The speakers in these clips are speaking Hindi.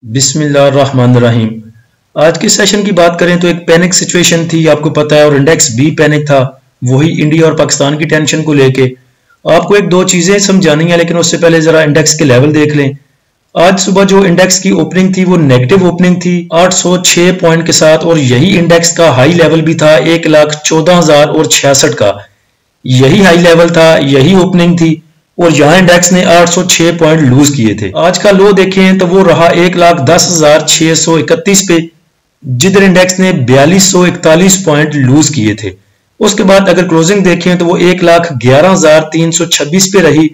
बिस्मिल्लाहिर्रहमानिर्रहीम। आज के सेशन की बात करें तो एक पैनिक सिचुएशन थी, आपको पता है, और इंडेक्स भी पैनिक था, वही इंडिया और पाकिस्तान की टेंशन को लेके। आपको एक दो चीजें समझानी है, लेकिन उससे पहले जरा इंडेक्स के लेवल देख लें। आज सुबह जो इंडेक्स की ओपनिंग थी वो नेगेटिव ओपनिंग थी 806 पॉइंट के साथ, और यही इंडेक्स का हाई लेवल भी था 1,14,066 का। यही हाई लेवल था, यही ओपनिंग थी, और यहां इंडेक्स ने 806 पॉइंट लूज किए थे। आज का लो देखें तो वो रहा 1,10,631 पे, जिधर इंडेक्स ने 4241 पॉइंट लूज किए थे। उसके बाद अगर क्लोजिंग देखें तो वो 1,11,326 पे रही,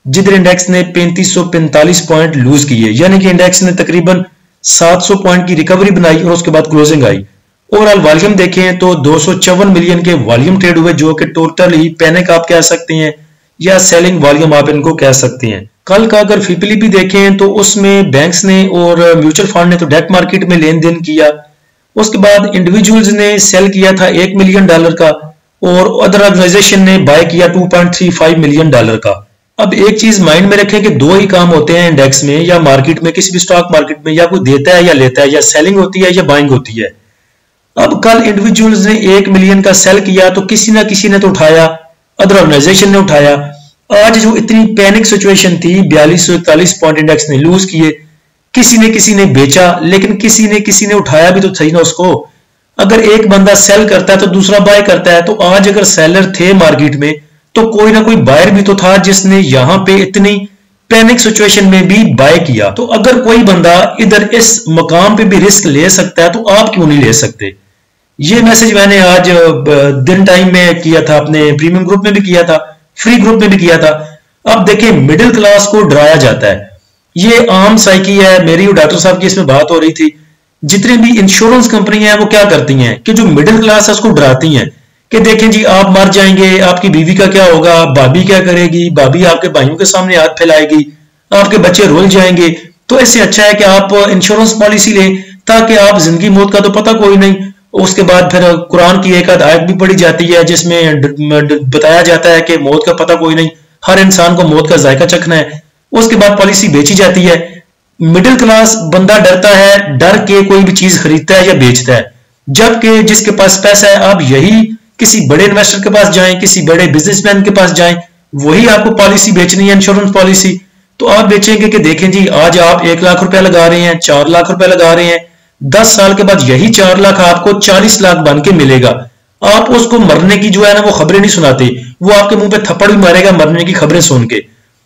जिधर इंडेक्स ने 3545 पॉइंट लूज किए, यानी कि इंडेक्स ने तकरीबन 700 पॉइंट की रिकवरी बनाई और उसके बाद क्लोजिंग आई। ओवरऑल वॉल्यूम देखें तो 254 मिलियन के वॉल्यूम ट्रेड हुए, जो कि टोटल ही पैनिक आप कह सकते हैं या सेलिंग वॉल्यूम आप इनको कह सकते हैं। कल का अगर फीपीलीपी देखें तो उसमें बैंक्स ने और म्यूचुअल फंड ने तो डेट मार्केट में लेन देन किया। उसके बाद इंडिविजुअल्स ने सेल किया था $1 मिलियन का, और अदर ऑर्गेनाइजेशन ने बाय किया $2.35 मिलियन का। अब एक चीज माइंड में रखें कि दो ही काम होते हैं इंडेक्स में या मार्केट में, किसी भी स्टॉक मार्केट में, या कोई देता है या लेता है, या सेलिंग होती है या बाइंग होती है। अब कल इंडिविजुअल्स ने 1 मिलियन का सेल किया तो किसी ना किसी ने तो उठाया, अदर ऑर्गेनाइजेशन ने उठाया। आज जो इतनी पैनिक सिचुएशन थी, 4241 पॉइंट इंडेक्स ने लूज किए, किसी ने बेचा, लेकिन किसी ने उठाया भी तो सही ना उसको। अगर एक बंदा सेल करता है तो दूसरा बाय करता है, तो आज अगर सेलर थे मार्केट में तो कोई ना कोई बायर भी तो था जिसने यहां पे इतनी पैनिक सिचुएशन में भी बाय किया। तो अगर कोई बंदा इधर इस मकाम पे भी रिस्क ले सकता है तो आप क्यों नहीं ले सकते। ये मैसेज मैंने आज दिन टाइम में किया था, अपने प्रीमियम ग्रुप में भी किया था, फ्री ग्रुप में भी किया था। अब देखें, मिडिल क्लास को डराया जाता है, ये आम साइकी है। मेरी और डॉक्टर साहब की इसमें बात हो रही थी। जितनी भी इंश्योरेंस कंपनी है वो क्या करती हैं कि जो मिडिल क्लास है उसको डराती हैं कि देखें जी आप मर जाएंगे, आपकी बीवी का क्या होगा, भाभी क्या करेगी, भाभी आपके भाइयों के सामने हाथ फैलाएगी, आपके बच्चे रुल जाएंगे। तो इससे अच्छा है कि आप इंश्योरेंस पॉलिसी लें, ताकि आप जिंदगी मौत का तो पता कोई नहीं। उसके बाद फिर कुरान की एक आयत भी पढ़ी जाती है जिसमें बताया जाता है कि मौत का पता कोई नहीं, हर इंसान को मौत का जायका चखना है। उसके बाद पॉलिसी बेची जाती है। मिडिल क्लास बंदा डरता है, डर के कोई भी चीज खरीदता है या बेचता है। जबकि जिसके पास पैसा है, आप यही किसी बड़े इन्वेस्टर के पास जाएं, किसी बड़े बिजनेसमैन के पास जाएं, वही आपको पॉलिसी बेचनी है, इंश्योरेंस पॉलिसी, तो आप बेचेंगे कि देखें जी आज आप 1 लाख रुपया लगा रहे हैं, 4 लाख रुपया लगा रहे हैं, 10 साल के बाद यही 4 लाख आपको 40 लाख बन के मिलेगा। आप उसको मरने की जो है ना वो खबरें नहीं सुनाते, वो आपके मुंह पे थप्पड़ भी मारेगा मरने की खबरें सुन के।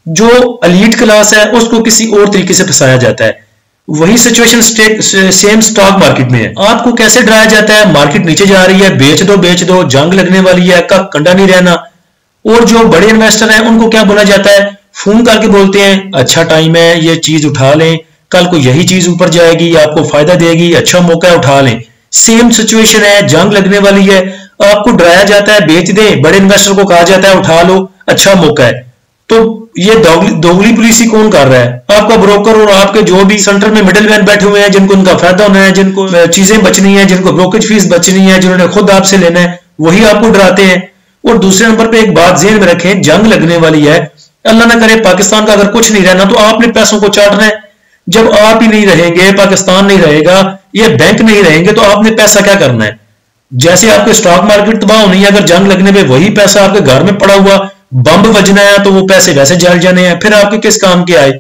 जो एलीट क्लास है उसको किसी और तरीके से फंसाया जाता है। वही सिचुएशन सेम स्टॉक मार्केट में है। आपको कैसे डराया जाता है, मार्केट नीचे जा रही है, बेच दो, जंग लगने वाली है, का कंडा नहीं रहना। और जो बड़े इन्वेस्टर हैं उनको क्या बोला जाता है, फोन करके बोलते हैं अच्छा टाइम है, ये चीज उठा लें, कल को यही चीज ऊपर जाएगी, आपको फायदा देगी, अच्छा मौका है, उठा लें। सेम सिचुएशन है, जंग लगने वाली है, आपको डराया जाता है बेच दें, बड़े इन्वेस्टर को कहा जाता है उठा लो, अच्छा मौका है। तो ये दोगली पॉलिसी कौन कर रहा है, आपका ब्रोकर और आपके जो भी सेंटर में मिडिल मैन बैठे हुए हैं, जिनको उनका फायदा होना है, जिनको चीजें बचनी है, जिनको ब्रोकरेज फीस बचनी है, जिन्होंने खुद आपसे लेना है, वही आपको डराते हैं। और दूसरे नंबर पे एक बात ज़हन में रखें, जंग लगने वाली है, अल्लाह ना करे पाकिस्तान का अगर कुछ नहीं रहना तो आपने पैसों को चाटना है। जब आप ही नहीं रहेंगे, पाकिस्तान नहीं रहेगा, ये बैंक नहीं रहेंगे, तो आपने पैसा क्या करना है। जैसे आपके स्टॉक मार्केट तबाह होनी है, अगर जंग लगने पे वही पैसा आपके घर में पड़ा हुआ बम बजना है तो वो पैसे वैसे जल जाने हैं, फिर आपके किस काम के आए।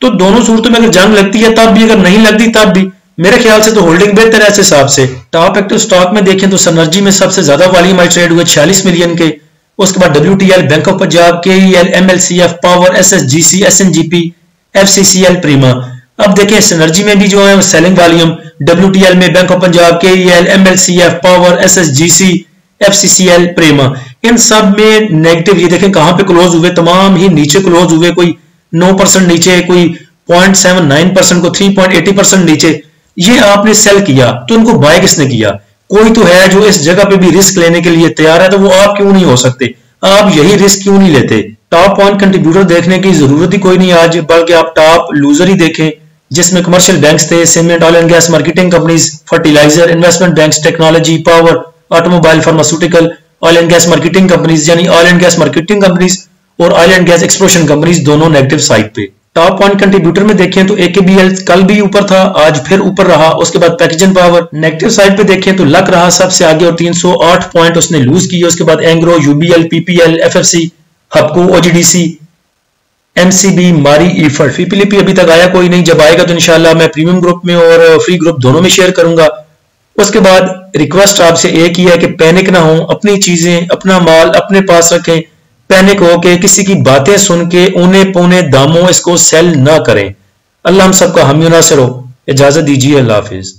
तो दोनों सूरतों में अगर जंग लगती है तब भी, अगर नहीं लगती तब भी, मेरे ख्याल से तो होल्डिंग बेहतर है। ऐसे हिसाब से टॉप एक्टिव स्टॉक में देखें तो सिनर्जी में सबसे ज्यादा वॉल्यूम आज ट्रेड हुए 46 मिलियन के। उसके बाद WTL, bank of Punjab, KEL, MLCF, power, SSGC, SNGP, FCCL, प्रीमा। अब देखें सिनर्जी में भी जो है सेलिंग वॉल्यूम WTL में, bank of Punjab, KEL, MLCF, power, SSGC, FCCL, प्रीमा, इन सब में नेगेटिव। ये देखें कहां पे क्लोज हुए, तमाम ही नीचे क्लोज हुए, कोई 9% नीचे, कोई 0.79% को 3.80% नीचे। ये आपने सेल किया तो उनको बाय किसने किया, कोई तो है जो इस जगह पे भी रिस्क लेने के लिए तैयार है, तो वो आप क्यों नहीं हो सकते, आप यही रिस्क क्यों नहीं लेते। टॉप पॉइंट कंट्रीब्यूटर देखने की जरूरत ही कोई नहीं आज, बल्कि आप टॉप लूजर ही देखें, जिसमें कमर्शियल बैंक्स थे, cement, oil and gas marketing companies, fertiliser, investment banks, technology, power, automobile, pharmaceutical, oil and gas marketing companies, यानी oil and gas marketing companies और oil and gas exploration companies दोनों नेगेटिव साइड पे। टॉप पॉइंट कंट्रीब्यूटर में देखें तो AKBL कल भी ऊपर था, आज फिर ऊपर रहा। उसके बाद पैकेजन पावर नेगेटिव साइड पे देखें तो लक रहा सबसे आगे और 308 पॉइंट उसने लूज किए। उसके बाद Engro, UBL, PPL, FFC, हपको, OGDC, MCB, मारी, ईफर्ट, फीपीलीपी अभी तक आया कोई नहीं। जब आएगा तो इंशाल्लाह मैं प्रीमियम ग्रुप में और फ्री ग्रुप दोनों में शेयर करूंगा। उसके बाद रिक्वेस्ट आपसे एक ही है कि पैनिक ना हो, अपनी चीजें अपना माल अपने पास रखें। पैनिक हो के किसी की बातें सुन के औने पौने दामों इसको सेल ना करें। अल्लाह हम सबका हामी नासिर हो। इजाजत दीजिए, अल्लाह हाफिज।